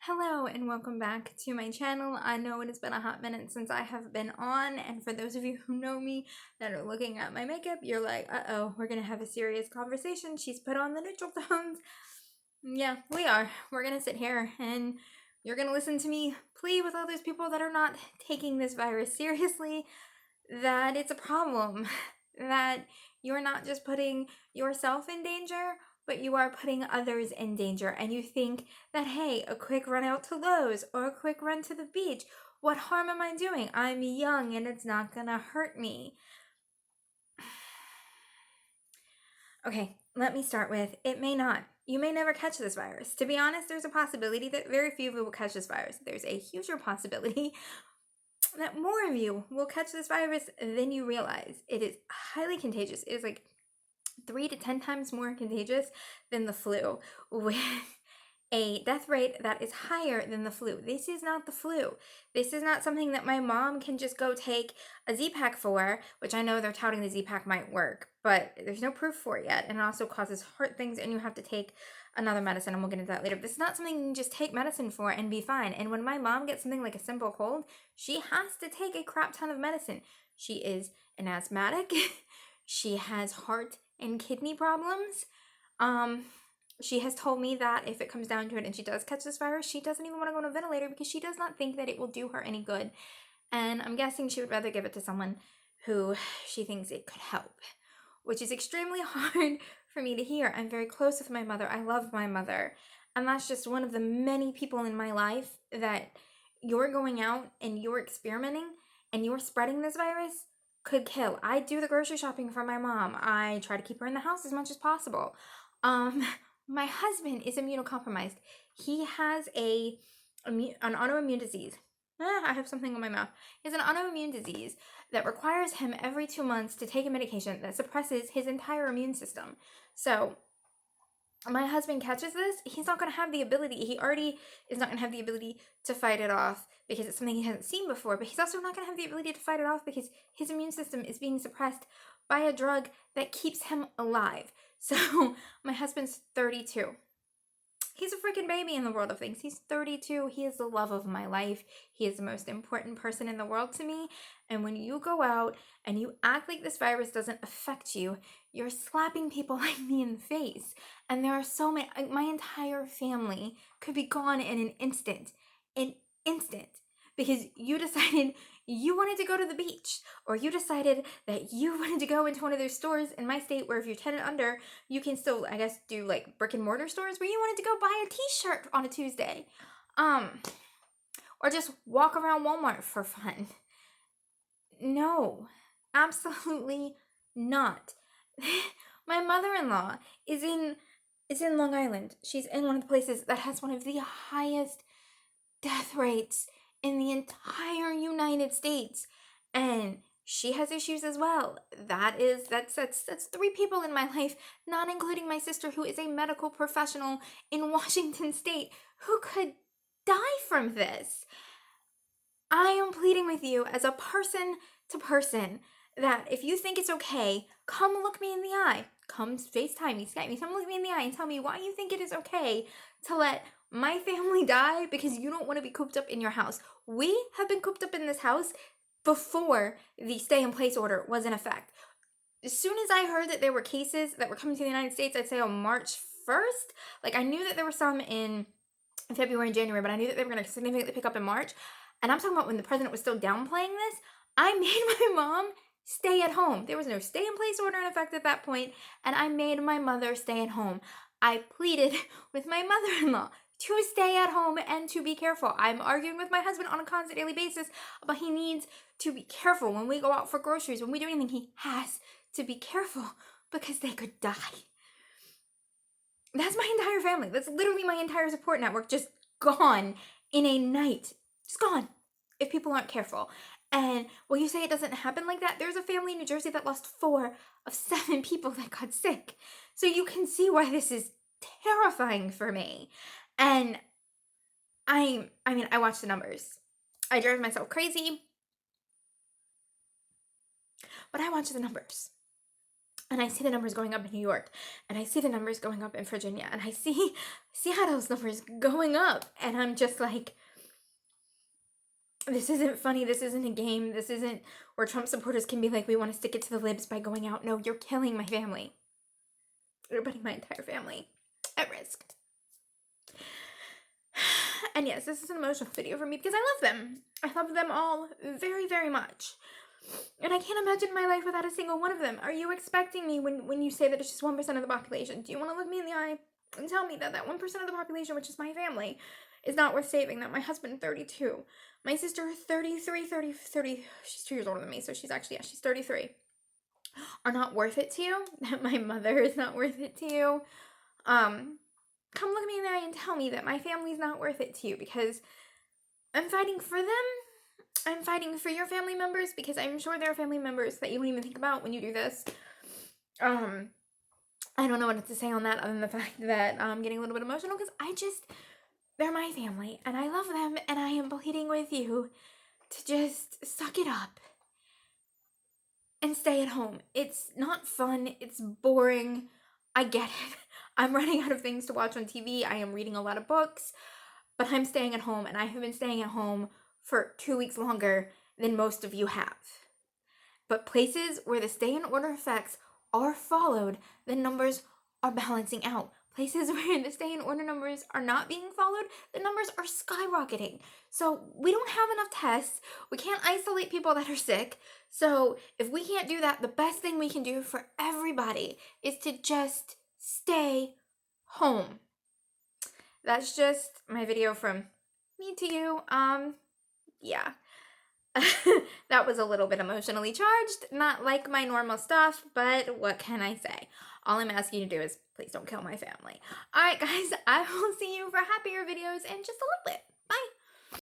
Hello and welcome back to my channel. I know it has been a hot minute since I have been on, and for those of you who know me that are looking at my makeup, you're like, uh-oh, we're gonna have a serious conversation. She's put on the neutral tones. Yeah, we are. We're gonna sit here and you're gonna listen to me plead with all those people that are not taking this virus seriously that it's a problem, that you're not just putting yourself in danger, but you are putting others in danger. And you think that, hey, a quick run out to Lowe's or a quick run to the beach, what harm am I doing? I'm young and it's not gonna hurt me. Okay, let me start with it may not. You may never catch this virus. To be honest, there's a possibility that very few of you will catch this virus. There's a huger possibility that more of you will catch this virus than you realize. It is highly contagious. It is like 3 to 10 times more contagious than the flu, with a death rate that is higher than the flu. This is not the flu. This is not something that my mom can just go take a Z-Pack for, which I know they're touting the Z-Pack might work, but there's no proof for it yet, and it also causes heart things, and you have to take another medicine, and we'll get into that later. This is not something you can just take medicine for and be fine. And when my mom gets something like a simple cold, she has to take a crap ton of medicine. She is an asthmatic. She has heart and kidney problems. She has told me that if it comes down to it and she does catch this virus, she doesn't even want to go on a ventilator because she does not think that it will do her any good. And I'm guessing she would rather give it to someone who she thinks it could help, which is extremely hard for me to hear. I'm very close with my mother. I love my mother. And that's just one of the many people in my life that you're going out and you're experimenting and you're spreading this virus could kill. I do the grocery shopping for my mom. I try to keep her in the house as much as possible. My husband is immunocompromised. He has an autoimmune disease. I have something on my mouth. He has an autoimmune disease that requires him every 2 months to take a medication that suppresses his entire immune system. So my husband catches this, he's not going to have the ability, he already is not going to have the ability to fight it off because it's something he hasn't seen before, but he's also not going to have the ability to fight it off because his immune system is being suppressed by a drug that keeps him alive. So my husband's 32. He's a freaking baby in the world of things. He's 32. He is the love of my life. He is the most important person in the world to me. And when you go out and you act like this virus doesn't affect you, you're slapping people like me in the face. And there are so many, my entire family could be gone in an instant. An instant. Because you decided you wanted to go to the beach, or you decided that you wanted to go into one of those stores in my state where if you're 10 and under, you can still, I guess, do like brick and mortar stores where you wanted to go buy a t-shirt on a Tuesday. Or just walk around Walmart for fun. No, absolutely not. My mother-in-law is in Long Island. She's in one of the places that has one of the highest death rates in the entire United States, and she has issues as well. That's 3 people in my life, not including my sister, who is a medical professional in Washington State, who could die from this. I am pleading with you as a person to person that if you think it's okay, come look me in the eye. Come FaceTime me, Skype me, come look me in the eye and tell me why you think it is okay to let my family die because you don't want to be cooped up in your house. We have been cooped up in this house before the stay-in-place order was in effect. As soon as I heard that there were cases that were coming to the United States, I'd say on March 1st, like I knew that there were some in February and January, but I knew that they were going to significantly pick up in March. And I'm talking about when the president was still downplaying this, I made my mom stay at home. There was no stay-in-place order in effect at that point, and I made my mother stay at home. I pleaded with my mother-in-law to stay at home and to be careful. I'm arguing with my husband on a constant daily basis, but he needs to be careful when we go out for groceries, when we do anything. He has to be careful because they could die. That's my entire family. That's literally my entire support network just gone in a night. Just gone. If people aren't careful. And when you say it doesn't happen like that, there's a family in New Jersey that lost 4 of 7 people that got sick. So you can see why this is terrifying for me. And I watch the numbers. I drive myself crazy. But I watch the numbers. and I see the numbers going up in New York, and I see the numbers going up in Virginia, and I see Seattle's numbers going up, and I'm just like, this isn't funny, this isn't a game, this isn't where Trump supporters can be like, we want to stick it to the libs by going out. No, you're killing my family. You're putting my entire family at risk. And yes, this is an emotional video for me because I love them. I love them all very, very much. And I can't imagine my life without a single one of them. Are you expecting me when you say that it's just 1% of the population? Do you want to look me in the eye and tell me that 1% of the population, which is my family, is not worth saving? That my husband, 32, my sister, 33, she's 2 years older than me, so she's 33, are not worth it to you? That my mother is not worth it to you? Come look me in the eye and tell me that my family's not worth it to you, because I'm fighting for them. I'm fighting for your family members, because I'm sure there are family members that you don't even think about when you do this. I don't know what to say on that other than the fact that I'm getting a little bit emotional, because they're my family, and I love them, and I am pleading with you to just suck it up and stay at home. It's not fun. It's boring. I get it. I'm running out of things to watch on TV. I am reading a lot of books, but I'm staying at home, and I have been staying at home for 2 weeks longer than most of you have. But places where the stay-in-order effects are followed, the numbers are balancing out. Places where the stay-in-order numbers are not being followed, the numbers are skyrocketing. So we don't have enough tests. We can't isolate people that are sick. So if we can't do that, the best thing we can do for everybody is to just stay home. That's just my video from me to you. Yeah. That was a little bit emotionally charged, not like my normal stuff, but what can I say? All I'm asking you to do is please don't kill my family. Alright guys, I will see you for happier videos in just a little bit.